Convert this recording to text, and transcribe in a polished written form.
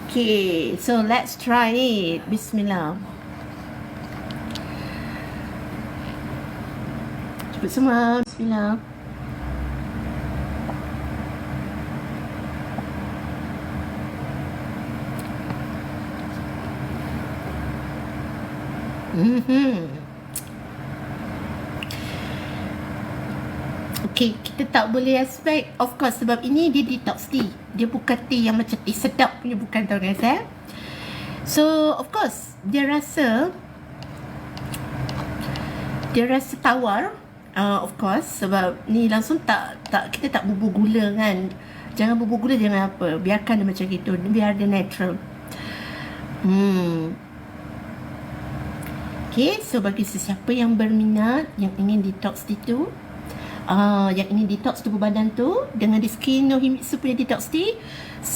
Okay, so let's try it. Bismillah. Cepat semua. Bismillah. Okay, kita tak boleh expect, of course, sebab ini dia detox tea. Dia bukan tea yang macam tea sedap punya, bukan, tau guys So, of course, dia rasa tawar, of course, sebab ni langsung kita tak bubur gula kan. Jangan bubur gula, jangan apa. Biarkan dia macam gitu, biar dia natural. Okay, so bagi sesiapa yang berminat, yang ingin detox itu, yang ingin detox tubuh badan tu dengan di Skin no Himitsu punya detox tea,